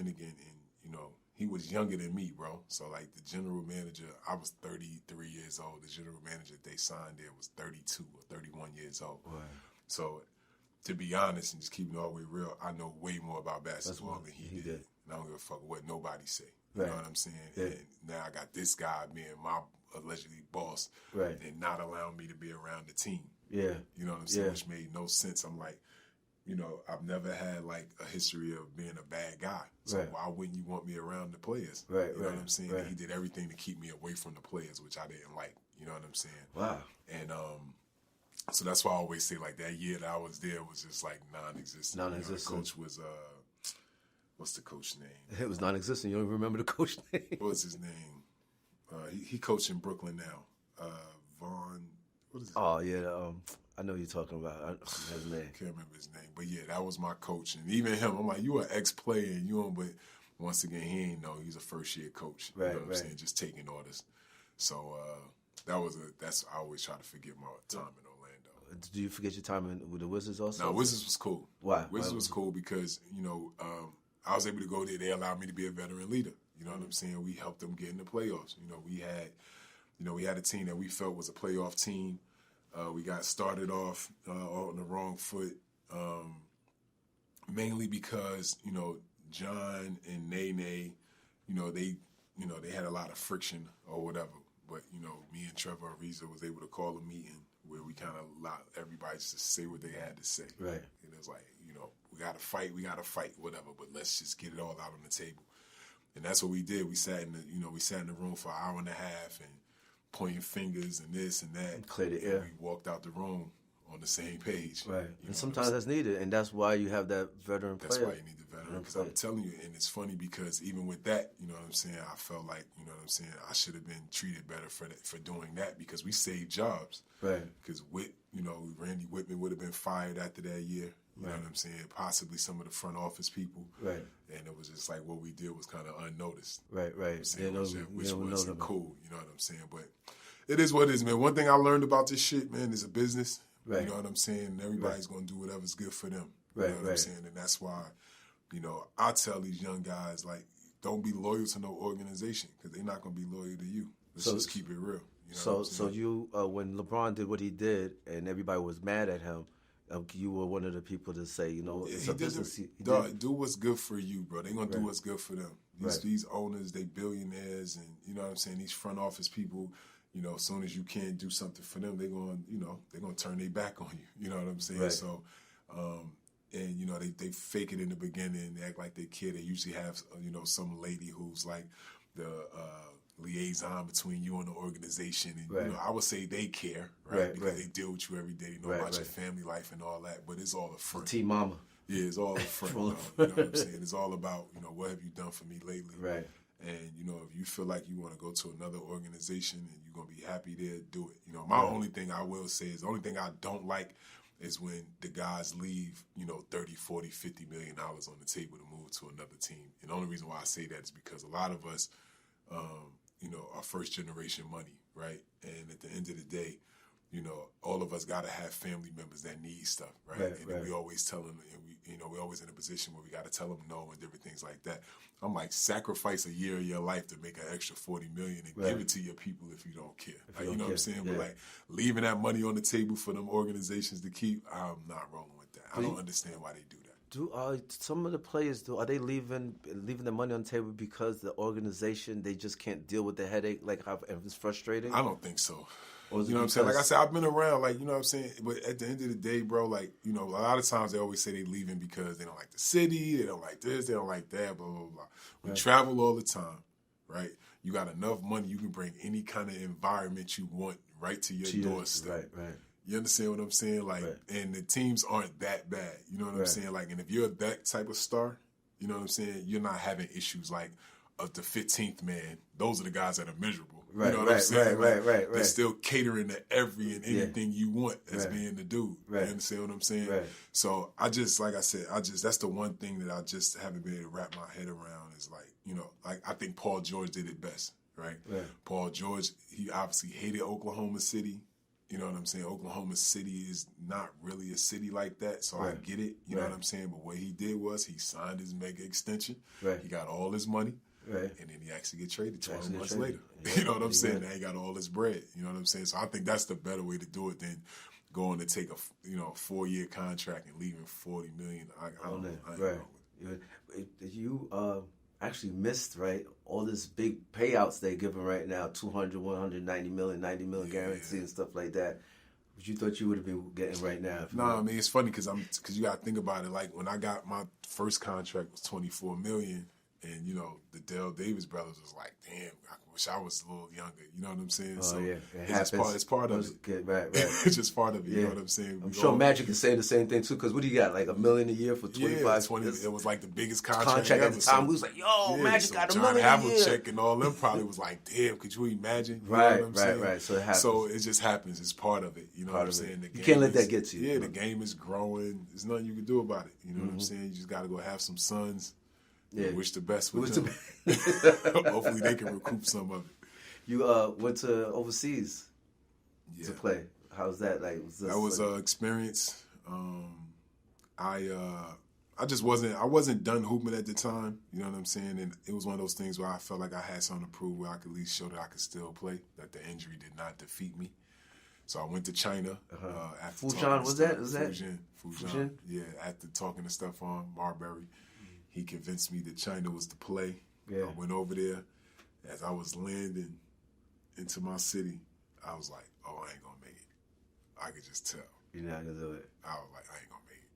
Finnegan, and, you know, he was younger than me, bro. So, like, the general manager, I was 33 years old. The general manager they signed there was 32 or 31 years old. Right. So, to be honest and just keeping it all the way real, I know way more about basketball than he did. And I don't give a fuck what nobody say. You know what I'm saying? Yeah. And now I got this guy being my allegedly boss and not allowing me to be around the team. Yeah. You know what I'm saying? Which made no sense. I'm like, you know, I've never had like a history of being a bad guy. So why wouldn't you want me around the players? You know what I'm saying? And he did everything to keep me away from the players, which I didn't like. You know what I'm saying? Wow. And so that's why I always say like that year that I was there was just like non-existent. Non-existent. You know, the coach was what's the coach name? It was non-existent. You don't even remember the coach name? What was his name? He coached in Brooklyn now. Vaughn. What is it? Oh yeah. I know you're talking about his name. Can't remember his name, but yeah, that was my coach, and even him, I'm like, you an ex-player, and you know, but once again, he ain't know he's a first-year coach. You know what I'm saying? Just taking orders. So that's I always try to forget my time in Orlando. Do you forget your time with the Wizards also? No, Wizards was cool. Why? Wizards was cool because, you know, I was able to go there. They allowed me to be a veteran leader. You know what I'm saying? We helped them get in the playoffs. You know, we had a team that we felt was a playoff team. We got started off on the wrong foot, mainly because, you know, John and Nene, you know, they had a lot of friction or whatever. But, you know, me and Trevor Ariza was able to call a meeting where we kind of allowed everybody to say what they had to say. Right. And it was like, you know, we got to fight, whatever, but let's just get it all out on the table. And that's what we did. We sat in the room for an hour and a half and pointing fingers and this and that. Clear the air. We walked out the room on the same page. Right. And sometimes that's needed, and that's why you have that veteran player. That's why you need the veteran, because I'm telling you, and it's funny because even with that, you know what I'm saying, I felt like, you know what I'm saying, I should have been treated better for doing that because we saved jobs. Right. Because Randy Whitman would have been fired after that year. You know what I'm saying? Possibly some of the front office people. Right. And it was just like what we did was kind of unnoticed. Right. Which wasn't cool. You know what I'm saying? But it is what it is, man. One thing I learned about this shit, man, is a business. Right. You know what I'm saying? And everybody's going to do whatever's good for them. You know what I'm saying? And that's why, you know, I tell these young guys, like, don't be loyal to no organization because they're not going to be loyal to you. Let's just keep it real. You know so you, when LeBron did what he did and everybody was mad at him, you were one of the people to say, you know, it's a business. Do what's good for you, bro. They're going to do what's good for them. These owners, they billionaires, and, you know what I'm saying, these front office people, you know, as soon as you can't do something for them, they're going to turn their back on you. You know what I'm saying? Right. So, and, you know, they fake it in the beginning. They act like they care. They usually have, you know, some lady who's like the liaison between you and the organization. And, you know, I would say they care, right? Because they deal with you every day. They know about your family life and all that. But it's all a front. Team mama. Yeah, it's all a front. You know what I'm saying? It's all about, you know, what have you done for me lately? Right. And, you know, if you feel like you want to go to another organization and you're going to be happy there, do it. You know, my only thing I will say is the only thing I don't like is when the guys leave, you know, 30, 40, $50 million on the table to move to another team. And the only reason why I say that is because a lot of us, you know, are first generation money, right? And at the end of the day, you know, all of us got to have family members that need stuff, right? And we always tell them, and we're always in a position where we got to tell them no and different things like that. I'm like, sacrifice a year of your life to make an extra $40 million and give it to your people if you don't care. You know what I'm saying? But like leaving that money on the table for them organizations to keep, I'm not rolling with that. I don't understand why they do that. Some of the players are they leaving the money on the table because the organization, they just can't deal with the headache, like how it's frustrating? I don't think so. You know what I'm saying? Like I said, I've been around, like, you know what I'm saying? But at the end of the day, bro, like, you know, a lot of times they always say they leaving because they don't like the city, they don't like this, they don't like that, blah, blah, blah. We travel all the time, right? You got enough money, you can bring any kind of environment you want right to your doorstep. Right. You understand what I'm saying? Like, and the teams aren't that bad. You know what I'm saying? Like, and if you're that type of star, you know what I'm saying? You're not having issues like of the 15th man. Those are the guys that are miserable. You know what I'm saying? Right. They're still catering to every and anything you want as being the dude. You understand what I'm saying? Right. So I just, like I said, that's the one thing that I just haven't been able to wrap my head around is like, you know, like I think Paul George did it best, right? Paul George, he obviously hated Oklahoma City. You know what I'm saying? Oklahoma City is not really a city like that, so I get it. You know what I'm saying? But what he did was he signed his mega extension. Right. He got all his money. Right. And then he actually get traded 12 months later. Yeah. You know what I'm saying? Now he got all his bread. You know what I'm saying? So I think that's the better way to do it than going to take a 4-year contract and leaving $40 million. I don't know. You actually missed, right, all this big payouts they're giving right now, 200, 190 million, 90 million guarantee and stuff like that. What you thought you would have been getting right now? I mean, it's funny because you got to think about it. Like when I got my first contract was $24 million. And, the Dale Davis brothers was like, damn, I wish I was a little younger. You know what I'm saying? Oh, yeah. It's part of it. Right. It's just part of it. You know what I'm saying? I'm sure Magic is saying the same thing, too, because what do you got, like $1 million a year for 25? Yeah, 20. It was like the biggest contract at the time. We was like, Magic got $1 million a year. John Havlicek and all them probably was like, damn, could you imagine? You know what I'm saying? Right. So it happens. So it just happens. It's part of it. You know what I'm saying? You can't let that get to you. Yeah, the game is growing. There's nothing you can do about it. You know what I'm saying? You just got to go have some sons. Yeah, wish the best with them. Hopefully they can recoup some of it. You went to overseas to play. How's that? Like, that was an experience. I just wasn't done hooping at the time. You know what I'm saying? And it was one of those things where I felt like I had something to prove, where I could at least show that I could still play. That the injury did not defeat me. So I went to China. After Fujian was that? Fujian. Yeah, after talking to Stephon Marbury. He convinced me that China was the play. Yeah. I went over there. As I was landing into my city, I was like, oh, I ain't going to make it. I could just tell. You're not going to do it. I was like, I ain't going to make it.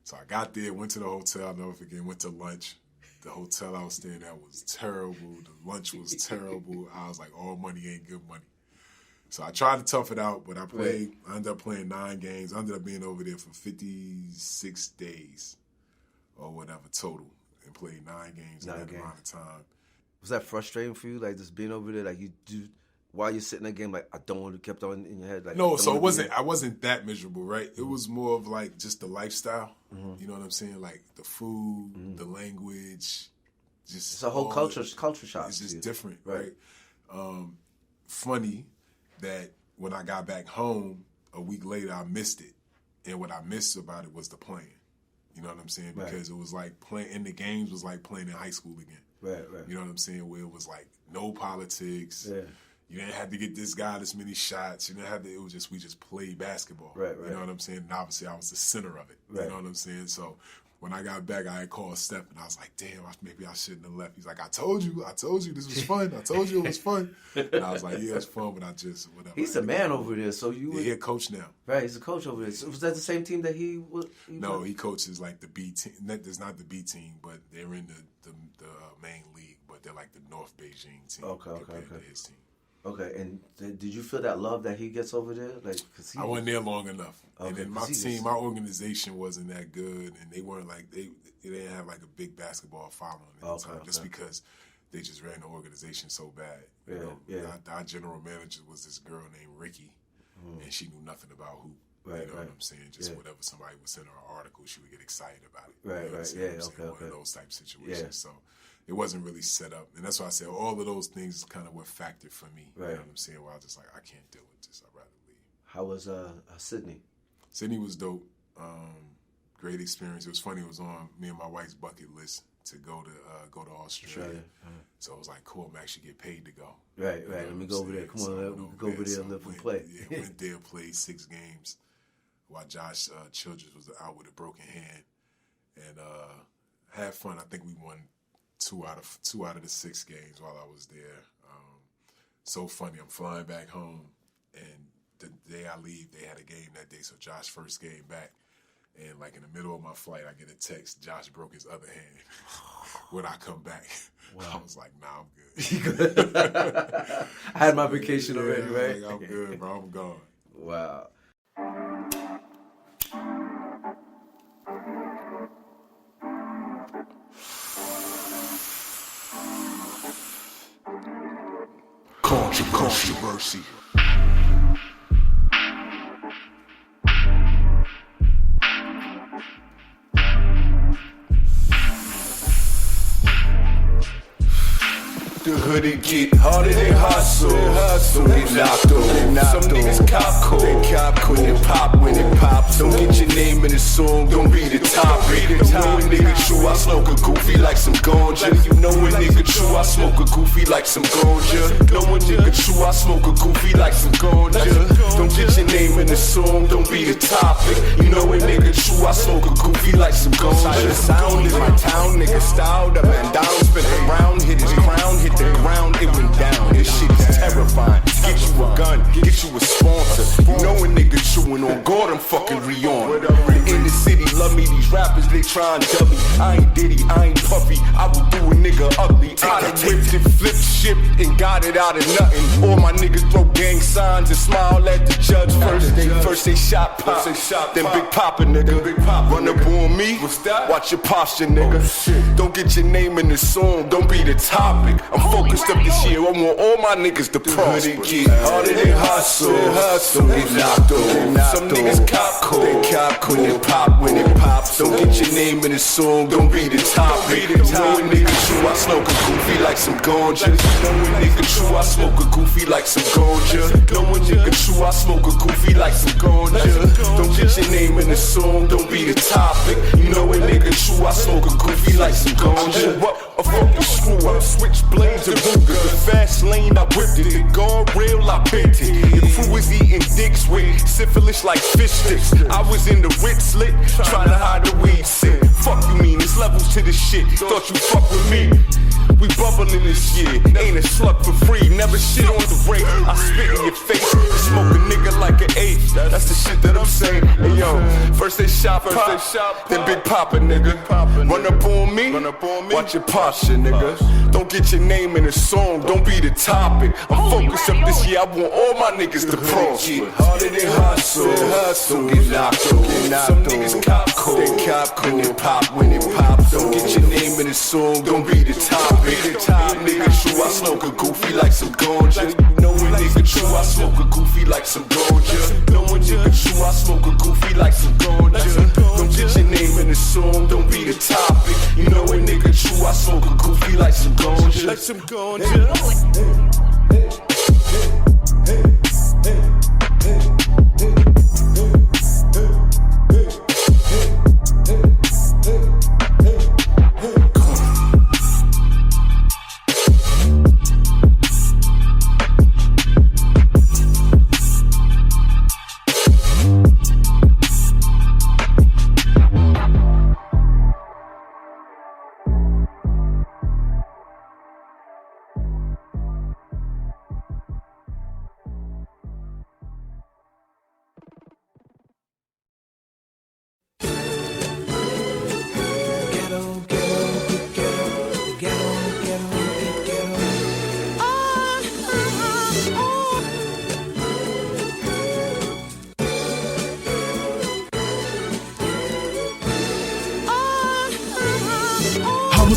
So I got there, went to the hotel. I'll never forget, went to lunch. The hotel I was staying at was terrible. The lunch was terrible. I was like, all money ain't good money. So I tried to tough it out, but I played. Right. I ended up playing 9 games. I ended up being over there for 56 days. Or whatever total, and played 9 games in that amount of time. Was that frustrating for you, like just being over there, like you do while you're sitting in a game, like I don't want to kept on in your head, like no, so it wasn't. I wasn't that miserable, right? It was more of like just the lifestyle. Mm-hmm. You know what I'm saying? Like the food, the language, just it's a whole culture shock. It's just different, right? Funny that when I got back home a week later, I missed it, and what I missed about it was the playing. You know what I'm saying? Because it was like playing in the games was like playing in high school again. Right. You know what I'm saying? Where it was like no politics. Yeah. You didn't have to get this guy this many shots. You didn't have to. It was just we just played basketball. Right. You know what I'm saying? And obviously I was the center of it. Right. You know what I'm saying? So when I got back, I had called Steph and I was like, damn, maybe I shouldn't have left. He's like, I told you this was fun. I told you it was fun. And I was like, yeah, it's fun, but I just, whatever. He's the man over there, so you he's a coach now. Right, he's a coach over there. So was that the same team that he was? No, he coaches like the B team. That's not the B team, but they're in the main league, but they're like the North Beijing team compared to his team. Okay, and did you feel that love that he gets over there? Like, I wasn't there long enough, and then my organization wasn't that good, and they weren't like they didn't have like a big basketball following at the time, just because they just ran the organization so bad. You know, our general manager was this girl named Ricky, and she knew nothing about hoop. Right, you know what I'm saying? Just whatever somebody would send her an article, she would get excited about it. Right, you know right, One of those type situations. Yeah. So it wasn't really set up. And that's why I said all of those things kind of were factored for me. Right. You know what I'm saying? Where I was just like, I can't deal with this. I'd rather leave. How was Sydney? Sydney was dope. Great experience. It was funny. It was on me and my wife's bucket list to go to Australia. So it was like, cool, I'm actually get paid to go. Right. Let me go over there. Come on, let me go over there and live and play. Yeah, went there, played 6 games while Josh Childress was out with a broken hand. And had fun. I think we won 2 out of the 6 games while I was there. So funny. I'm flying back home, and the day I leave, they had a game that day. So Josh's first game back. And like in the middle of my flight, I get a text, Josh broke his other hand when I come back. Wow. I was like, nah, I'm good. I had my vacation already, right? Like, I'm good, bro. I'm gone. Wow. Controversy. The hood it get harder than hustle. Don't get knocked off. Some niggas cop cold. They cop cold. When it pops. Don't get your name in the song. Don't be the topic. Don't know a nigga true. I smoke a goofy like some ganja. You know a nigga true. I smoke a goofy like some ganja. Know a nigga true. I smoke a goofy like some ganja. Don't get your name in the song. Don't be the topic. You know a nigga true. I smoke a goofy like some ganja. Sound is my town. Nigga styled up and down. Spin around. Hit his crown. Hit the ground, it went down. This shit is terrifying. Get you a gun, get you a sponsor. You know a nigga chewing on God, I'm fucking re-on. In the city, love me, these rappers, they tryin' dub me. I ain't Diddy, I ain't Puffy, I will do a nigga ugly. I done whipped it, flipped, shipped, and got it out of nothing. All my niggas throw gang signs and smile at the judge. First they shot pop, then Big Papa, nigga. Run up on me, watch your posture, nigga. Don't get your name in the song, don't be the topic. I'm focused up this year, I want all my niggas to prosper. It get harder than hustle. Don't get knocked off. Some niggas cop cold. They cop cold. When it pops. Don't get your name in the song. Don't be the topic. Know a nigga true. I smoke a goofy like some ganja. Know a nigga true. I smoke a goofy like some ganja. Know a nigga true. I smoke a goofy like some ganja. Don't get your name in the song. Don't be the topic. You know a nigga true. I smoke a goofy like some ganja. A fucking screw up, switch blades and Ruger. The fast lane, I whipped it. The guardrail, I bent it. The crew was eating dicks with syphilis like fish sticks. I was in the Ritz slit, trying to hide the weed scent. Fuck you mean, there's levels to this shit. Thought you fuck with me. We bubbling this year, ain't a slug for free. Never shit on the rate, I spit in your face. Smoke a nigga like an eighth, that's the shit that I'm saying. Hey yo, first they shot pop, then Big Papa, nigga. Run up on me, watch your posture, nigga. Don't get your name in a song, don't be the topic. I'm focused up this year, I want all my niggas to prosper. Harder than hustle, don't get knocked off. Some niggas cop cold, they cop cold. When it pops, don't get your name in a song, don't be the topic. Nigga true, I smoke a goofy like some ganja. Know a nigga true, I smoke a goofy like some ganja. Know a nigga true, I smoke a goofy like some ganja. Don't get your name in the song, don't be the topic. You know a nigga true, I smoke a goofy like some ganja. Like some ganja.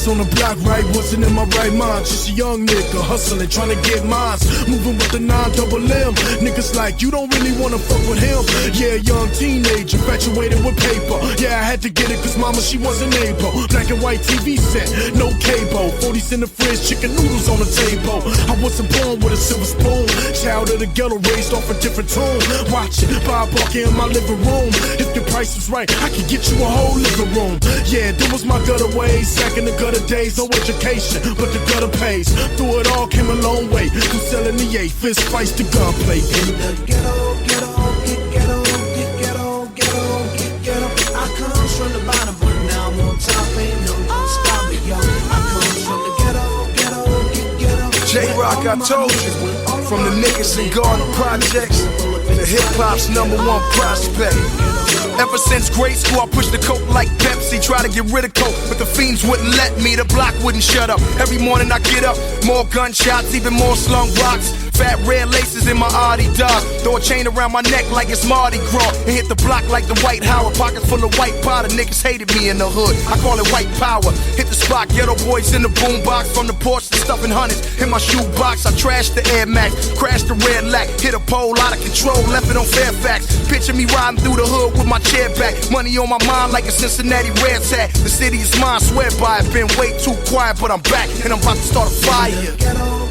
On the block, right, wasn't in my right mind. Just a young nigga, hustling, trying to get mines. Moving with the 9-double-M. Niggas like, you don't really wanna fuck with him. Yeah, young teenager, infatuated with paper. Yeah, I had to get it cause mama, she wasn't able. Black and white TV set, no cable. 40s in the fridge, chicken noodles on the table. I wasn't born with a silver spoon. Child of the ghetto, raised off a different tune. Watching Bob Barker in my living room. If the price was right, I could get you a whole living room. Yeah, that was my gutter ways, back in the gutter days, no education, but the gutter pays. Through it all, came a long way. From selling the 8, fist fights to gunplay. In the ghetto, ghetto, get ghetto, get ghetto, ghetto, get ghetto. I comes from the bottom, but now I'm on top. Ain't no stop me, yo. I comes from the ghetto, ghetto, get ghetto. J-Rock, I told you, from the niggas and Garden Projects, the hip-hop's #1 prospect. Ever since grade school, I pushed the coke like Pepsi. Try to get rid of coke, but the fiends wouldn't let me. The block wouldn't shut up. Every morning I get up, more gunshots, even more slung rocks. fat red laces in my Adidas. Throw a chain around my neck like it's Mardi Gras. And hit the block like the White Howard. Pockets full of white powder. Niggas hated me in the hood. I call it white power. Hit the spot, ghetto boys in the boombox. From the porch to stuffing hundreds in my shoebox. I trashed the Air Max, crashed the red lack. Hit a pole out of control, left it on Fairfax. Picture me riding through the hood with my chair back. Money on my mind like a Cincinnati Reds hat. The city is mine, swear by it. Been way too quiet, but I'm back and I'm about to start a fire.